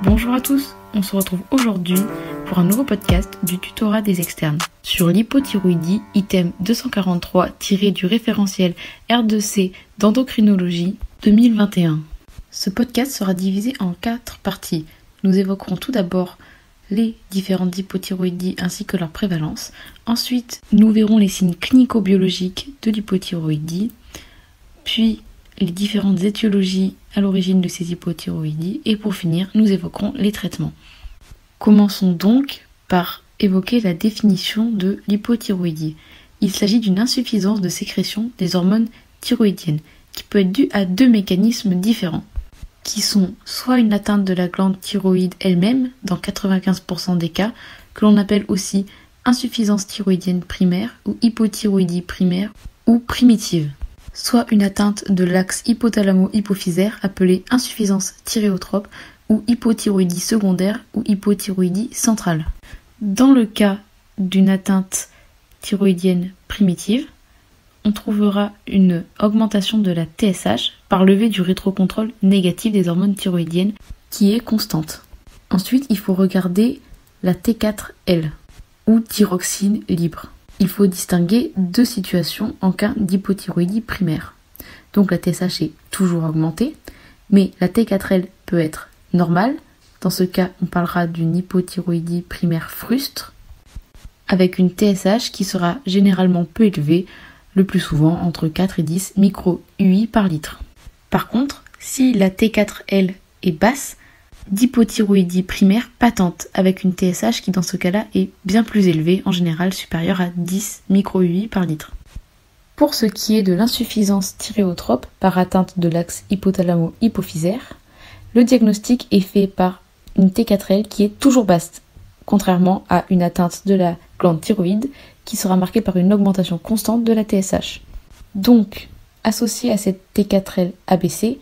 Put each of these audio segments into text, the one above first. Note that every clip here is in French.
Bonjour à tous, on se retrouve aujourd'hui pour un nouveau podcast du tutorat des externes sur l'hypothyroïdie, item 243 tiré du référentiel R2C d'endocrinologie 2021. Ce podcast sera divisé en 4 parties. Nous évoquerons tout d'abord les différentes hypothyroïdies ainsi que leur prévalence. Ensuite, nous verrons les signes clinico-biologiques de l'hypothyroïdie, puis les différentes étiologies à l'origine de ces hypothyroïdies et pour finir, nous évoquerons les traitements. Commençons donc par évoquer la définition de l'hypothyroïdie. Il s'agit d'une insuffisance de sécrétion des hormones thyroïdiennes qui peut être due à 2 mécanismes différents, qui sont soit une atteinte de la glande thyroïde elle-même, dans 95% des cas, que l'on appelle aussi insuffisance thyroïdienne primaire ou hypothyroïdie primaire ou primitive, soit une atteinte de l'axe hypothalamo-hypophysaire appelée insuffisance thyréotrope ou hypothyroïdie secondaire ou hypothyroïdie centrale. Dans le cas d'une atteinte thyroïdienne primitive, on trouvera une augmentation de la TSH par levée du rétrocontrôle négatif des hormones thyroïdiennes qui est constante. Ensuite, il faut regarder la T4L ou thyroxine libre. Il faut distinguer 2 situations en cas d'hypothyroïdie primaire. Donc la TSH est toujours augmentée, mais la T4L peut être normale. Dans ce cas, on parlera d'une hypothyroïdie primaire frustre, avec une TSH qui sera généralement peu élevée, le plus souvent entre 4 et 10 micro-UI par litre. Par contre, si la T4L est basse, d'hypothyroïdie primaire patente, avec une TSH qui dans ce cas-là est bien plus élevée, en général supérieure à 10 micro-UI par litre. Pour ce qui est de l'insuffisance thyréotrope par atteinte de l'axe hypothalamo-hypophysaire, le diagnostic est fait par une T4L qui est toujours basse, contrairement à une atteinte de la glande thyroïde qui sera marquée par une augmentation constante de la TSH. Donc, associé à cette T4L abaissée,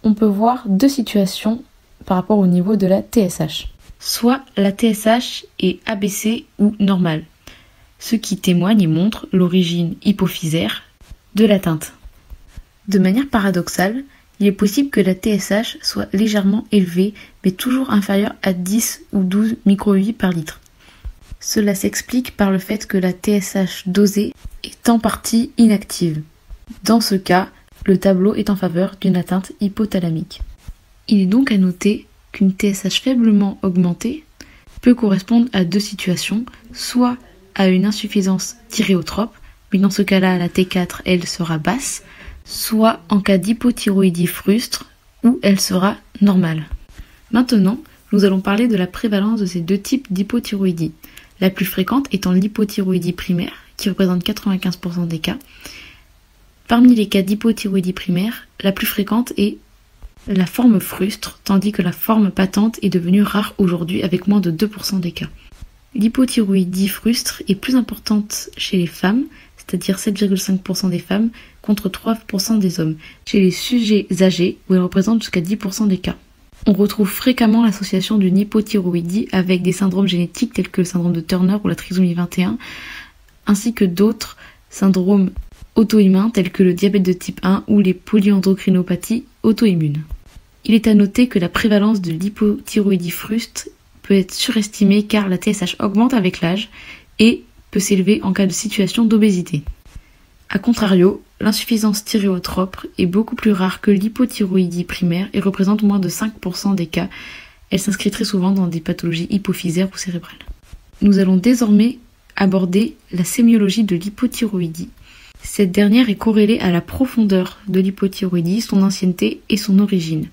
on peut voir 2 situations par rapport au niveau de la TSH. Soit la TSH est abaissée ou normale, ce qui témoigne et montre l'origine hypophysaire de l'atteinte. De manière paradoxale, il est possible que la TSH soit légèrement élevée, mais toujours inférieure à 10 ou 12 micro-UI par litre. Cela s'explique par le fait que la TSH dosée est en partie inactive. Dans ce cas, le tableau est en faveur d'une atteinte hypothalamique. Il est donc à noter qu'une TSH faiblement augmentée peut correspondre à 2 situations, soit à une insuffisance thyréotrope, mais dans ce cas-là, la T4 elle sera basse, soit en cas d'hypothyroïdie frustre, où elle sera normale. Maintenant, nous allons parler de la prévalence de ces 2 types d'hypothyroïdie. La plus fréquente étant l'hypothyroïdie primaire, qui représente 95% des cas. Parmi les cas d'hypothyroïdie primaire, la plus fréquente est la forme frustre, tandis que la forme patente est devenue rare aujourd'hui avec moins de 2% des cas. L'hypothyroïdie frustre est plus importante chez les femmes, c'est-à-dire 7,5% des femmes, contre 3% des hommes, chez les sujets âgés, où elle représente jusqu'à 10% des cas. On retrouve fréquemment l'association d'une hypothyroïdie avec des syndromes génétiques tels que le syndrome de Turner ou la trisomie 21, ainsi que d'autres syndromes auto-immuns tels que le diabète de type 1 ou les polyendocrinopathies auto-immunes. Il est à noter que la prévalence de l'hypothyroïdie frustre peut être surestimée car la TSH augmente avec l'âge et peut s'élever en cas de situation d'obésité. A contrario, l'insuffisance thyréotrope est beaucoup plus rare que l'hypothyroïdie primaire et représente moins de 5% des cas. Elle s'inscrit très souvent dans des pathologies hypophysaires ou cérébrales. Nous allons désormais aborder la sémiologie de l'hypothyroïdie. Cette dernière est corrélée à la profondeur de l'hypothyroïdie, son ancienneté et son origine.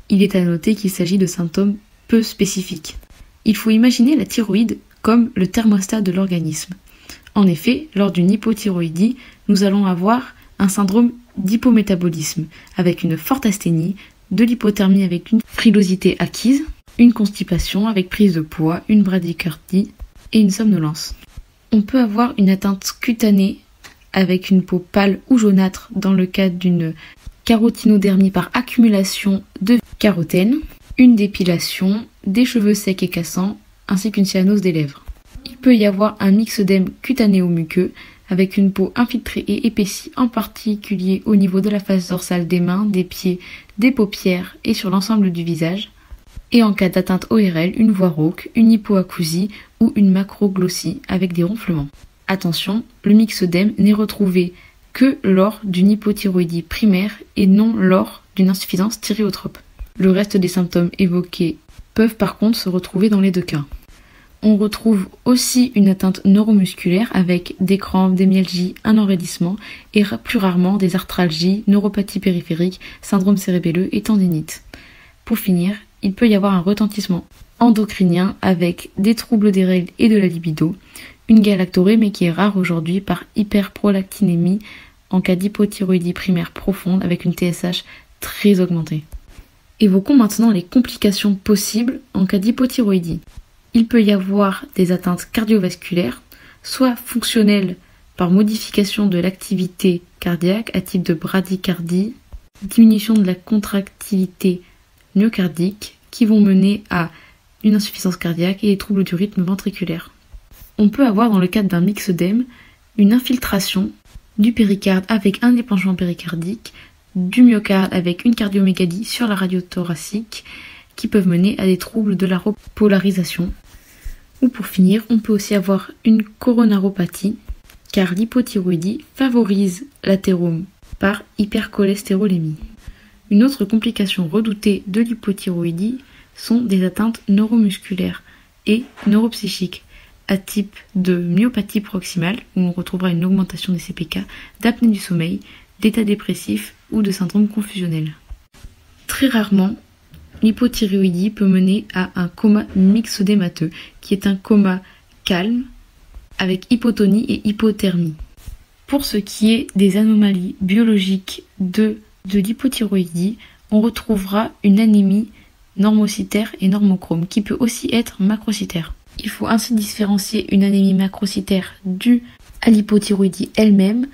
Il est à noter qu'il s'agit de symptômes peu spécifiques. Il faut imaginer la thyroïde comme le thermostat de l'organisme. En effet, lors d'une hypothyroïdie, nous allons avoir un syndrome d'hypométabolisme, avec une forte asthénie, de l'hypothermie avec une frilosité acquise, une constipation avec prise de poids, une bradycardie et une somnolence. On peut avoir une atteinte cutanée avec une peau pâle ou jaunâtre dans le cadre d'une carotinodermie par accumulation de carotène, une dépilation, des cheveux secs et cassants, ainsi qu'une cyanose des lèvres. Il peut y avoir un myxœdème cutanéo-muqueux avec une peau infiltrée et épaissie, en particulier au niveau de la face dorsale des mains, des pieds, des paupières et sur l'ensemble du visage. Et en cas d'atteinte ORL, une voix rauque, une hypoacousie ou une macroglossie avec des ronflements. Attention, le myxœdème n'est retrouvé que lors d'une hypothyroïdie primaire et non lors d'une insuffisance thyréotrope. Le reste des symptômes évoqués peuvent par contre se retrouver dans les deux cas. On retrouve aussi une atteinte neuromusculaire avec des crampes, des myalgies, un enraidissement et plus rarement des arthralgies, neuropathie périphérique, syndrome cérébelleux et tendinite. Pour finir, il peut y avoir un retentissement endocrinien avec des troubles des règles et de la libido, une galactorée mais qui est rare aujourd'hui par hyperprolactinémie en cas d'hypothyroïdie primaire profonde avec une TSH très augmentée. Évoquons maintenant les complications possibles en cas d'hypothyroïdie. Il peut y avoir des atteintes cardiovasculaires, soit fonctionnelles par modification de l'activité cardiaque à type de bradycardie, diminution de la contractilité myocardique qui vont mener à une insuffisance cardiaque et des troubles du rythme ventriculaire. On peut avoir dans le cadre d'un myxœdème une infiltration du péricarde avec un épanchement péricardique, du myocarde avec une cardiomégalie sur la radio thoracique qui peuvent mener à des troubles de la repolarisation. Ou pour finir, on peut aussi avoir une coronaropathie car l'hypothyroïdie favorise l'athérome par hypercholestérolémie. Une autre complication redoutée de l'hypothyroïdie sont des atteintes neuromusculaires et neuropsychiques à type de myopathie proximale où on retrouvera une augmentation des CPK, d'apnée du sommeil, d'état dépressif ou de syndrome confusionnel. Très rarement, l'hypothyroïdie peut mener à un coma myxœdémateux qui est un coma calme avec hypotonie et hypothermie. Pour ce qui est des anomalies biologiques de l'hypothyroïdie, on retrouvera une anémie normocytaire et normochrome qui peut aussi être macrocytaire. Il faut ainsi différencier une anémie macrocytaire due à l'hypothyroïdie elle-même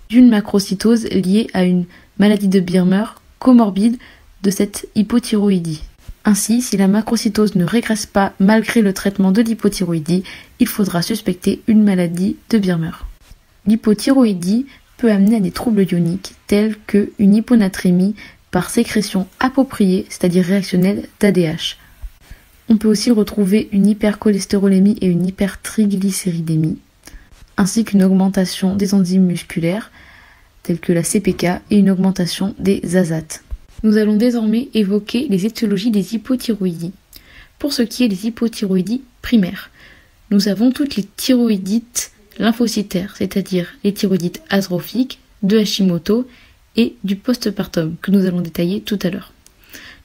d'une macrocytose liée à une maladie de Birmer comorbide de cette hypothyroïdie. Ainsi, si la macrocytose ne régresse pas malgré le traitement de l'hypothyroïdie, il faudra suspecter une maladie de Birmer. L'hypothyroïdie peut amener à des troubles ioniques tels qu'une hyponatrémie par sécrétion appropriée, c'est-à-dire réactionnelle d'ADH. On peut aussi retrouver une hypercholestérolémie et une hypertriglycéridémie, ainsi qu'une augmentation des enzymes musculaires, telles que la CPK, et une augmentation des azates. Nous allons désormais évoquer les étiologies des hypothyroïdies. Pour ce qui est des hypothyroïdies primaires, nous avons toutes les thyroïdites lymphocytaires, c'est-à-dire les thyroïdites atrophiques, de Hashimoto et du postpartum, que nous allons détailler tout à l'heure.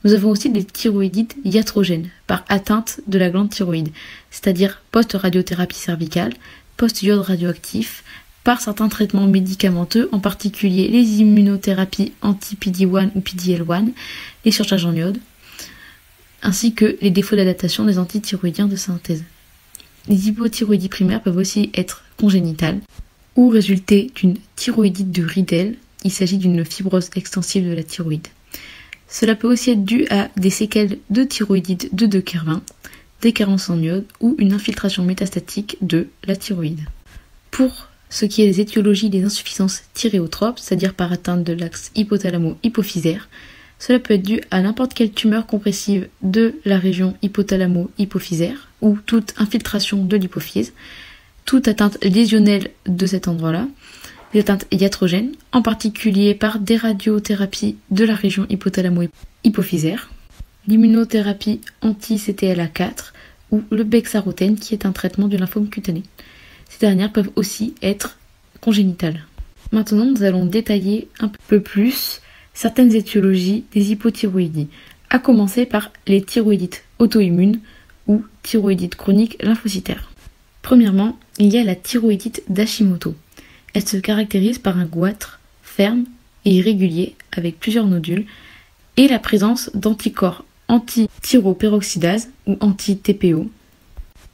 Nous avons aussi des thyroïdites iatrogènes, par atteinte de la glande thyroïde, c'est-à-dire post-radiothérapie cervicale, post-iode radioactif, par certains traitements médicamenteux, en particulier les immunothérapies anti-PD-1 ou PD-L1, les surcharges en iode, ainsi que les défauts d'adaptation des antithyroïdiens de synthèse. Les hypothyroïdies primaires peuvent aussi être congénitales ou résulter d'une thyroïdite de Riedel. Il s'agit d'une fibrose extensive de la thyroïde. Cela peut aussi être dû à des séquelles de thyroïdite de Kervin, des carences en iode ou une infiltration métastatique de la thyroïde. Pour ce qui est des étiologies des insuffisances thyréotropes, c'est-à-dire par atteinte de l'axe hypothalamo-hypophysaire, cela peut être dû à n'importe quelle tumeur compressive de la région hypothalamo-hypophysaire ou toute infiltration de l'hypophyse, toute atteinte lésionnelle de cet endroit-là, des atteintes iatrogènes, en particulier par des radiothérapies de la région hypothalamo-hypophysaire, l'immunothérapie anti-CTLA4 ou le bexarotène qui est un traitement du lymphome cutané. Ces dernières peuvent aussi être congénitales. Maintenant, nous allons détailler un peu plus certaines étiologies des hypothyroïdies, à commencer par les thyroïdites auto-immunes ou thyroïdites chroniques lymphocytaires. Premièrement, il y a la thyroïdite d'Hashimoto. Elle se caractérise par un goitre ferme et irrégulier avec plusieurs nodules et la présence d'anticorps anti-thyroperoxydase ou anti-TPO.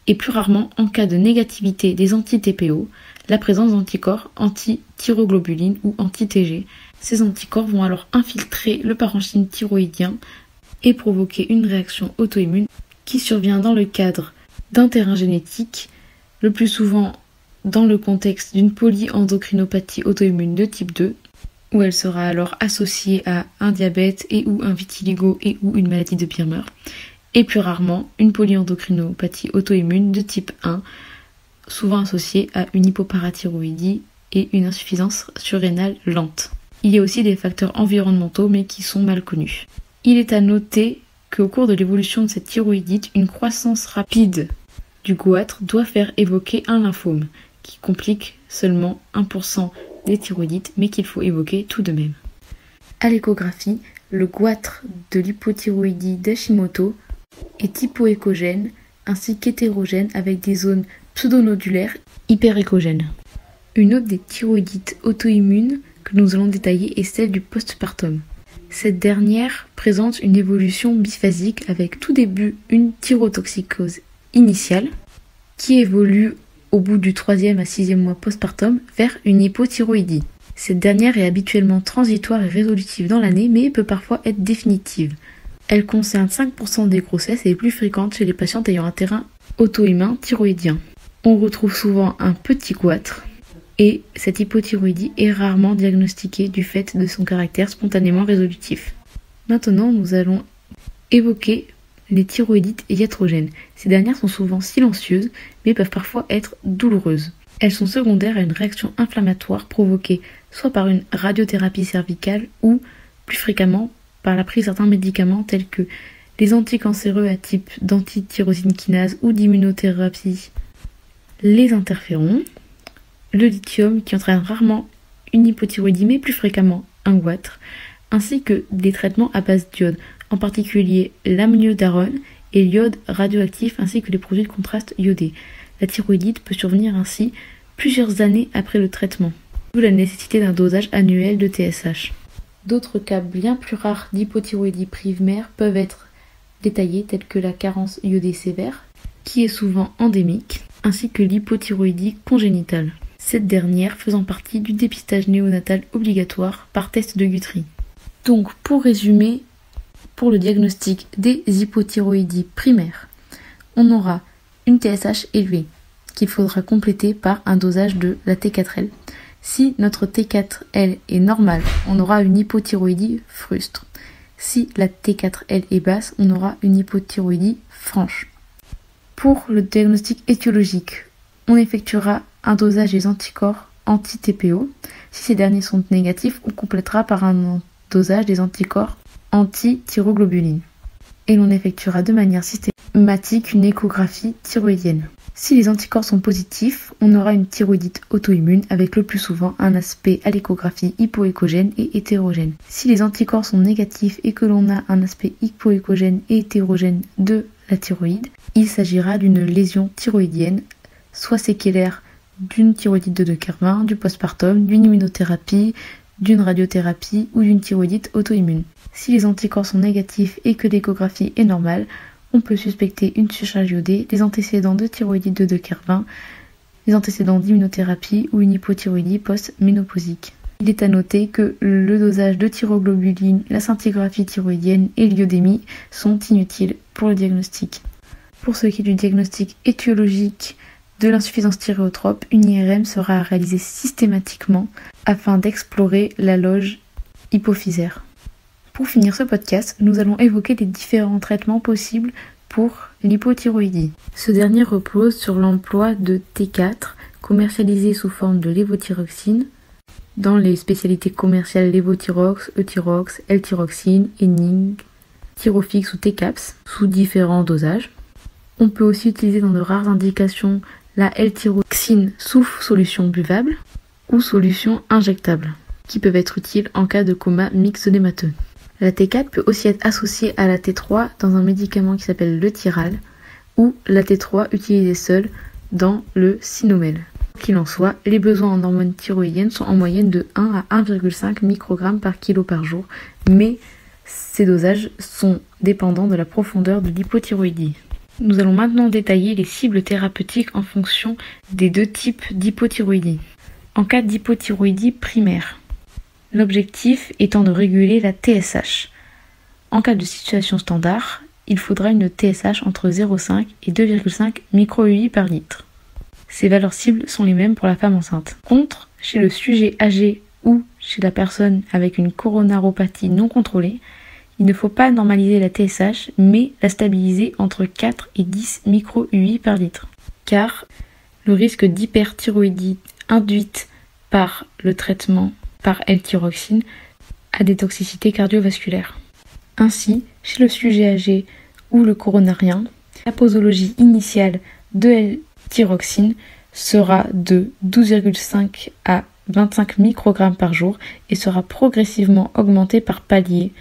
Et plus rarement, en cas de négativité des anti-TPO, la présence d'anticorps anti-thyroglobuline ou anti-TG. Ces anticorps vont alors infiltrer le parenchyme thyroïdien et provoquer une réaction auto-immune qui survient dans le cadre d'un terrain génétique, le plus souvent dans le contexte d'une polyendocrinopathie auto-immune de type 2, où elle sera alors associée à un diabète et ou un vitiligo et ou une maladie de Birmer, et plus rarement une polyendocrinopathie auto-immune de type 1, souvent associée à une hypoparathyroïdie et une insuffisance surrénale lente. Il y a aussi des facteurs environnementaux mais qui sont mal connus. Il est à noter qu'au cours de l'évolution de cette thyroïdite, une croissance rapide du goitre doit faire évoquer un lymphome, qui complique seulement 1% des thyroïdites, mais qu'il faut évoquer tout de même. À l'échographie, le goitre de l'hypothyroïdie d'Hashimoto est hypoéchogène ainsi qu'hétérogène avec des zones pseudonodulaires hyperéchogènes. Une autre des thyroïdites auto-immunes que nous allons détailler est celle du postpartum. Cette dernière présente une évolution biphasique avec tout début une thyrotoxicose initiale qui évolue au bout du 3e à 6e mois postpartum vers une hypothyroïdie. Cette dernière est habituellement transitoire et résolutive dans l'année mais peut parfois être définitive. Elle concerne 5% des grossesses et est plus fréquente chez les patientes ayant un terrain auto-immun thyroïdien. On retrouve souvent un petit goitre et cette hypothyroïdie est rarement diagnostiquée du fait de son caractère spontanément résolutif. Maintenant, nous allons évoquer les thyroïdites iatrogènes. Ces dernières sont souvent silencieuses, mais peuvent parfois être douloureuses. Elles sont secondaires à une réaction inflammatoire provoquée soit par une radiothérapie cervicale ou, plus fréquemment, par la prise de certains médicaments tels que les anticancéreux à type d'antityrosine kinase ou d'immunothérapie, les interférons, le lithium qui entraîne rarement une hypothyroïdie mais plus fréquemment un goitre, ainsi que des traitements à base d'iode, en particulier l'amiodarone et l'iode radioactif ainsi que les produits de contraste iodés. La thyroïdite peut survenir ainsi plusieurs années après le traitement, d'où la nécessité d'un dosage annuel de TSH. D'autres cas bien plus rares d'hypothyroïdie primaire peuvent être détaillés tels que la carence iodée sévère, qui est souvent endémique, ainsi que l'hypothyroïdie congénitale. Cette dernière faisant partie du dépistage néonatal obligatoire par test de Guthrie. Donc pour résumer, pour le diagnostic des hypothyroïdies primaires, on aura une TSH élevée qu'il faudra compléter par un dosage de la T4L. Si notre T4L est normale, on aura une hypothyroïdie frustre. Si la T4L est basse, on aura une hypothyroïdie franche. Pour le diagnostic étiologique, on effectuera un dosage des anticorps anti-TPO. Si ces derniers sont négatifs, on complétera par un dosage des anticorps anti-thyroglobuline. Et l'on effectuera de manière systématique une échographie thyroïdienne. Si les anticorps sont positifs, on aura une thyroïdite auto-immune avec le plus souvent un aspect à l'échographie hypoéchogène et hétérogène. Si les anticorps sont négatifs et que l'on a un aspect hypoéchogène et hétérogène de la thyroïde, il s'agira d'une lésion thyroïdienne, soit séquelaire d'une thyroïdite de Kervin, du postpartum, d'une immunothérapie, d'une radiothérapie ou d'une thyroïdite auto-immune. Si les anticorps sont négatifs et que l'échographie est normale, on peut suspecter une surcharge iodée, des antécédents de thyroïdite de Kervin, des antécédents d'immunothérapie ou une hypothyroïdie post-ménopausique. Il est à noter que le dosage de thyroglobuline, la scintigraphie thyroïdienne et l'iodémie sont inutiles pour le diagnostic. Pour ce qui est du diagnostic étiologique de l'insuffisance thyréotrope, une IRM sera réalisée systématiquement afin d'explorer la loge hypophysaire. Pour finir ce podcast, nous allons évoquer les différents traitements possibles pour l'hypothyroïdie. Ce dernier repose sur l'emploi de T4 commercialisé sous forme de lévothyroxine dans les spécialités commerciales lévothyrox, Euthyrox, L-thyroxine, Ening, Thyrofix ou T-Caps sous différents dosages. On peut aussi utiliser dans de rares indications la L-thyroxine sous solution buvable ou solution injectable, qui peuvent être utiles en cas de coma myxodémateux. La T4 peut aussi être associée à la T3 dans un médicament qui s'appelle le Tyral ou la T3 utilisée seule dans le Sinomel. Qu'il en soit, les besoins en hormones thyroïdiennes sont en moyenne de 1 à 1,5 microgrammes par kilo par jour, mais ces dosages sont dépendants de la profondeur de l'hypothyroïdie. Nous allons maintenant détailler les cibles thérapeutiques en fonction des deux types d'hypothyroïdie. En cas d'hypothyroïdie primaire, l'objectif étant de réguler la TSH. En cas de situation standard, il faudra une TSH entre 0,5 et 2,5 micro-UI par litre. Ces valeurs cibles sont les mêmes pour la femme enceinte. Contre, chez le sujet âgé ou chez la personne avec une coronaropathie non contrôlée, il ne faut pas normaliser la TSH, mais la stabiliser entre 4 et 10 micro-UI par litre. Car le risque d'hyperthyroïdie induite par le traitement par L-thyroxine a des toxicités cardiovasculaires. Ainsi, chez le sujet âgé ou le coronarien, la posologie initiale de L-thyroxine sera de 12,5 à 25 microgrammes par jour et sera progressivement augmentée par palier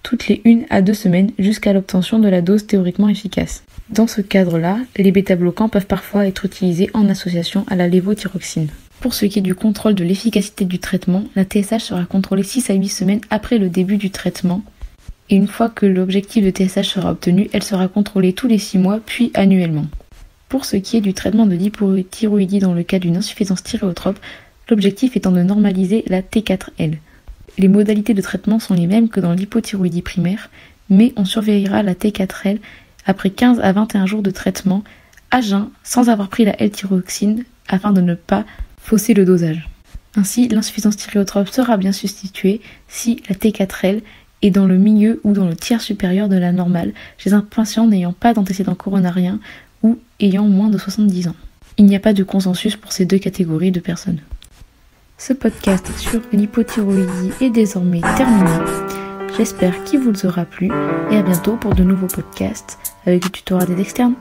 toutes les 1 à 2 semaines jusqu'à l'obtention de la dose théoriquement efficace. Dans ce cadre-là, les bêta-bloquants peuvent parfois être utilisés en association à la lévothyroxine. Pour ce qui est du contrôle de l'efficacité du traitement, la TSH sera contrôlée 6 à 8 semaines après le début du traitement. Et une fois que l'objectif de TSH sera obtenu, elle sera contrôlée tous les 6 mois, puis annuellement. Pour ce qui est du traitement de l'hypothyroïdie dans le cas d'une insuffisance thyréotrope, l'objectif étant de normaliser la T4L. Les modalités de traitement sont les mêmes que dans l'hypothyroïdie primaire, mais on surveillera la T4L après 15 à 21 jours de traitement à jeun sans avoir pris la L-thyroxine afin de ne pas fausser le dosage. Ainsi, l'insuffisance thyréotrope sera bien substituée si la T4L est dans le milieu ou dans le tiers supérieur de la normale chez un patient n'ayant pas d'antécédent coronarien ou ayant moins de 70 ans. Il n'y a pas de consensus pour ces deux catégories de personnes. Ce podcast sur l'hypothyroïdie est désormais terminé. J'espère qu'il vous aura plu et à bientôt pour de nouveaux podcasts avec le tutorat des externes.